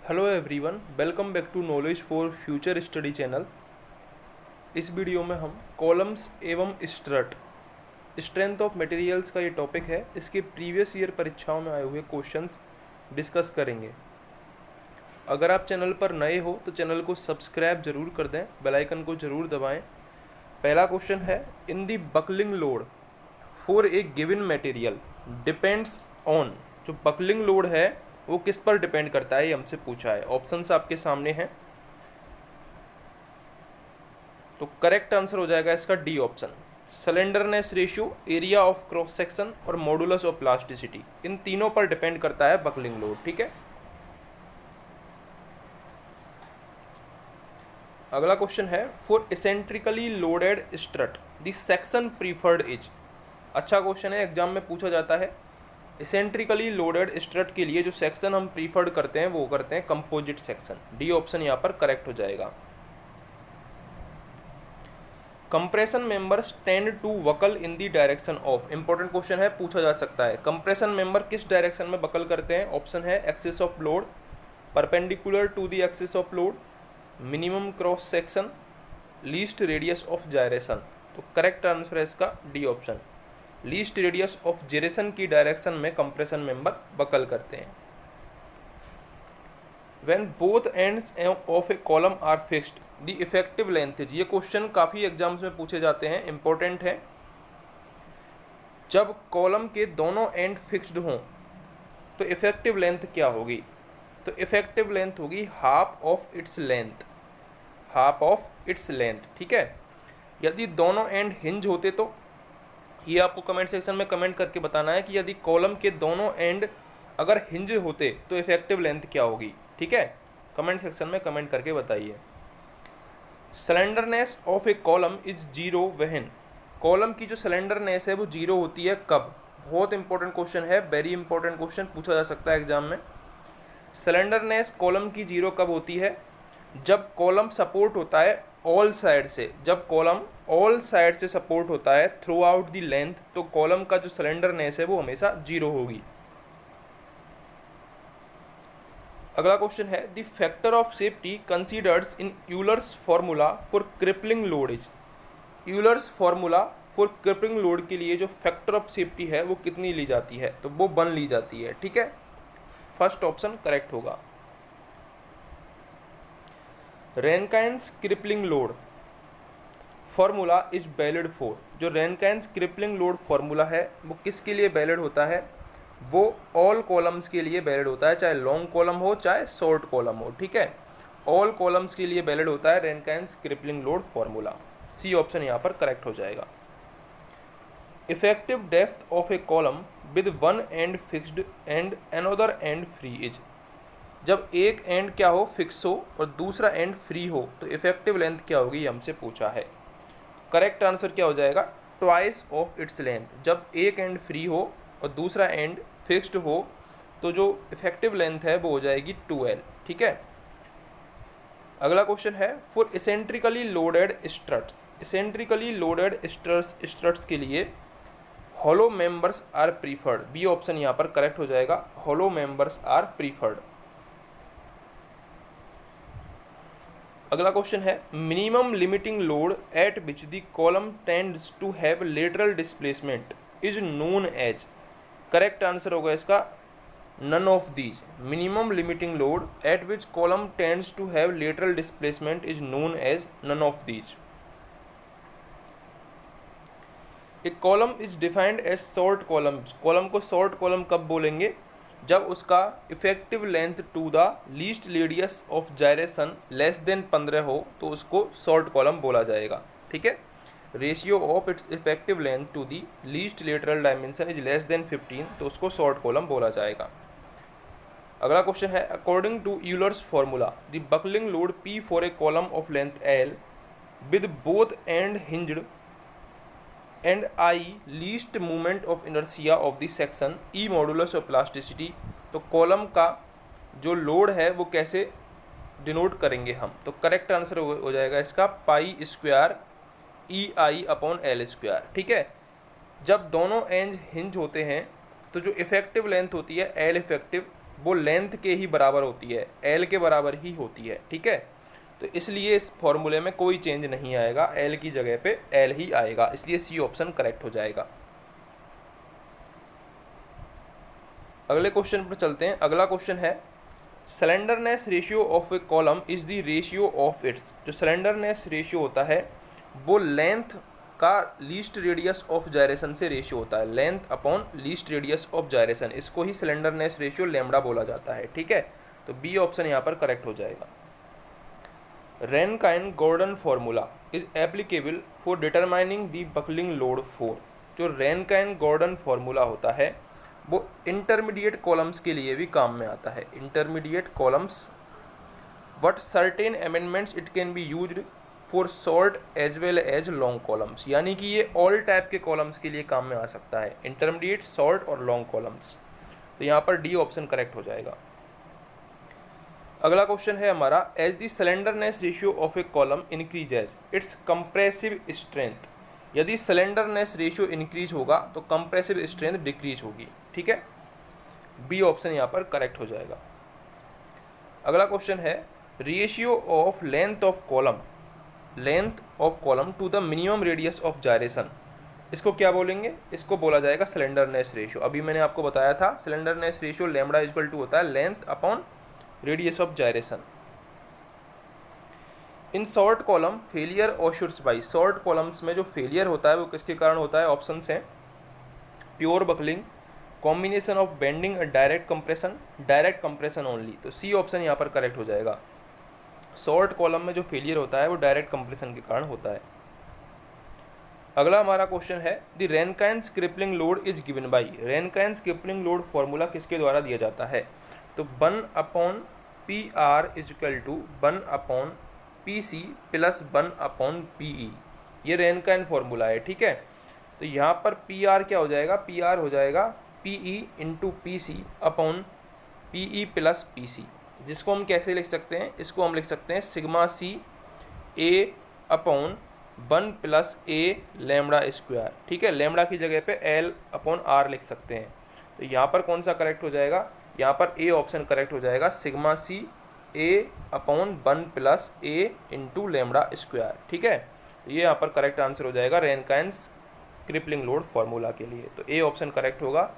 Hello everyone, welcome back to Knowledge for Future study channel. इस video में हम columns एवं स्ट्रट स्ट्रेंथ ऑफ मटेरियल्स का ये टॉपिक है। इसके प्रीवियस ईयर परीक्षाओं में आए हुए क्वेश्चंस डिस्कस करेंगे। अगर आप चैनल पर नए हो तो चैनल को सब्सक्राइब जरूर कर दें, बेल आइकन को जरूर दबाएं। पहला क्वेश्चन है, in the buckling load for a given material depends on. जो बकलिंग लोड है वो किस पर डिपेंड करता है, ये हमसे पूछा है। ऑप्शंस आपके सामने हैं, तो करेक्ट आंसर हो जाएगा इसका d option. Slenderness ratio, area of cross section और मॉडुलस ऑफ प्लास्टिसिटी, इन तीनों पर डिपेंड करता है बकलिंग लोड। ठीक है, अगला क्वेश्चन है, for eccentrically loaded strut the section preferred is. अच्छा क्वेश्चन है, एग्जाम में पूछा जाता है। एसेंट्रिकली लोडेड स्ट्रट के लिए जो सेक्शन हम प्रीफर्ड करते हैं वो करते हैं कंपोजिट सेक्शन। डी ऑप्शन यहाँ पर करेक्ट हो जाएगा। Compression members tend to buckle in the direction of. Important question है, पूछा जा सकता है। कंप्रेशन मेंबर किस डायरेक्शन में बकल करते हैं? ऑप्शन है axis of load, perpendicular to the axis of load, minimum cross section, least radius of gyration. तो करेक्ट आंसर है इसका d option. Least radius of gyration की डायरेक्शन में कंप्रेशन मेंबर बकल करते हैं। When both ends of a column are fixed, the effective length is। ये question काफ़ी exams में पूछे जाते हैं, इंपॉर्टेंट है। जब कॉलम के दोनों एंड फिक्स्ड हों तो इफेक्टिव लेंथ क्या होगी? तो इफेक्टिव लेंथ होगी half of its length, half of its length. ठीक है, यदि दोनों एंड हिंज होते तो ये आपको कमेंट सेक्शन में कमेंट करके बताना है कि यदि कॉलम के दोनों एंड अगर हिंज होते तो इफेक्टिव लेंथ क्या होगी। ठीक है, कमेंट सेक्शन में कमेंट करके बताइए। Slenderness of a column is zero when. Column की जो स्लेंडरनेस है वो जीरो होती है कब? बहुत इंपॉर्टेंट क्वेश्चन है, वेरी इंपॉर्टेंट क्वेश्चन, पूछा जा सकता है एग्जाम में। स्लेंडरनेस कॉलम की जीरो कब होती है? जब कॉलम सपोर्ट होता है ऑल साइड से। जब कॉलम ऑल साइड से सपोर्ट होता है थ्रू आउट दी लेंथ, तो कॉलम का जो स्लेंडरनेस है वो हमेशा जीरो होगी। अगला क्वेश्चन है, the factor of safety considers in Euler's formula for crippling load is. Euler's formula for crippling load के लिए जो फैक्टर ऑफ सेफ्टी है वो कितनी ली जाती है? तो वो 1 ली जाती है। ठीक है, फर्स्ट ऑप्शन करेक्ट होगा। Rankine's crippling load formula is valid for. जो रेनकाइंस क्रिपलिंग लोड फार्मूला है वो किसके लिए वैलिड होता है? वो ऑल कॉलम्स के लिए वैलिड होता है, चाहे लॉन्ग कॉलम हो चाहे शॉर्ट कॉलम हो। ठीक है, ऑल कॉलम्स के लिए वैलिड होता है Rankine's crippling load formula. C option यहाँ पर करेक्ट हो जाएगा। Effective depth of a column with one end fixed and another end free is. जब एक एंड क्या हो, फिक्स हो, और दूसरा एंड फ्री हो तो इफेक्टिव लेंथ क्या होगी, हमसे पूछा है। करेक्ट आंसर क्या हो जाएगा? Twice of its length. जब एक एंड फ्री हो और दूसरा एंड फिक्स्ड हो तो जो इफेक्टिव लेंथ है वो हो जाएगी 2L। ठीक है, अगला क्वेश्चन है, for eccentrically loaded struts. Eccentrically loaded struts के लिए hollow members are preferred. B option यहाँ पर करेक्ट हो जाएगा, हॉलो मेंबर्स आर प्रीफर्ड। अगला क्वेश्चन है, minimum limiting load at which the column tends to have lateral displacement is known as. Correct answer होगा इसका none of these. Minimum limiting load at which column tends to have lateral displacement is known as none of these. A column is defined as short column. Column को short column कब बोलेंगे? जब उसका effective length to the least radius of gyration less than 15 हो तो उसको short column बोला जाएगा। ठीक है, ratio of its effective length to the least lateral dimension is less than 15 तो उसको शॉर्ट कॉलम बोला जाएगा। अगला क्वेश्चन है, according to Euler's formula the buckling load P for a column of length L with both end hinged and I least movement of inertia of the section E modulus of plasticity. तो column का जो load है वो कैसे denote करेंगे हम? तो correct answer हो जाएगा इसका pi square EI upon L square. ठीक है, जब दोनों एंड हिंज होते हैं तो जो इफेक्टिव लेंथ होती है L इफेक्टिव वो लेंथ के ही बराबर होती है, एल के बराबर ही होती है, ठीक है। तो इसलिए इस फॉर्मूले में कोई चेंज नहीं आएगा, एल की जगह पे एल ही आएगा, इसलिए सी ऑप्शन करेक्ट हो जाएगा। अगले क्वेश्चन पर चलते हैं। अगला क्वेश्चन है slenderness ratio of a column is the ratio of it's. जो स्लेंडरनेस रेशियो होता है वो लेंथ का लीस्ट रेडियस ऑफ जायरेशन से रेशियो होता है, length upon least radius of gyration, इसको ही स्लेंडरनेस रेशियो लैम्बडा बोला जाता है, ठीक है। तो बी ऑप्शन यहाँ पर करेक्ट हो जाएगा। Rankine-Gordon formula is applicable for determining the buckling load for। जो Rankine-Gordon formula होता है वो इंटरमीडिएट कॉलम्स के लिए भी काम में आता है। Intermediate columns what certain amendments it can be used for short as well as long columns, यानी कि ये ऑल टाइप के कॉलम्स के लिए काम में आ सकता है, इंटरमीडिएट, शॉर्ट और लॉन्ग कॉलम्स। तो यहाँ पर डी ऑप्शन करेक्ट हो जाएगा। अगला क्वेश्चन है हमारा as the slenderness ratio of a column increases its compressive strength. यदि स्लेंडरनेस रेशियो इंक्रीज होगा तो कंप्रेसिव स्ट्रेंथ डिक्रीज होगी, ठीक है। बी ऑप्शन यहाँ पर करेक्ट हो जाएगा। अगला क्वेश्चन है ratio of length of column to the minimum radius of gyration. इसको क्या बोलेंगे? इसको बोला जाएगा स्लेंडरनेस रेशियो। अभी मैंने आपको बताया था slenderness ratio lambda equal to होता है length upon radius of gyration. In short column failure occurs by. Short columns में जो फेलियर होता है वो किसके कारण होता है? ऑप्शंस हैं pure buckling, combination of bending और डायरेक्ट कंप्रेशन ओनली। तो सी ऑप्शन यहाँ पर करेक्ट हो जाएगा। शॉर्ट कॉलम में जो फेलियर होता है वो डायरेक्ट कंप्रेशन के कारण होता है। अगला हमारा क्वेश्चन है the Rankine's crippling load is given by. Rankine's crippling load formula किसके द्वारा दिया जाता है? तो 1/PR is equal to 1/PC plus 1/PE। ये रैनकाइन फॉर्मूला है, ठीक है। तो यहाँ पर PR क्या हो जाएगा? PR हो जाएगा PE into PC upon PE plus PC। जिसको हम कैसे लिख सकते हैं? इसको हम लिख सकते हैं sigma C A upon 1 plus A lambda square, ठीक है। लैम्बडा की जगह पे L अपॉन R लिख सकते हैं। तो यहाँ पर कौन सा करेक्ट हो जाएगा? यहाँ पर ए ऑप्शन करेक्ट हो जाएगा, sigma C A upon 1 plus A into lambda square, ठीक है। तो ये यहाँ पर करेक्ट आंसर हो जाएगा रैनकाइन्स क्रिपलिंग लोड फार्मूला के लिए। तो ए ऑप्शन करेक्ट होगा।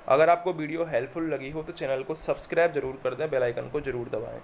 अगर आपको वीडियो हेल्पफुल लगी हो तो चैनल को सब्सक्राइब जरूर कर दें, बेल आइकन को जरूर दबाएं।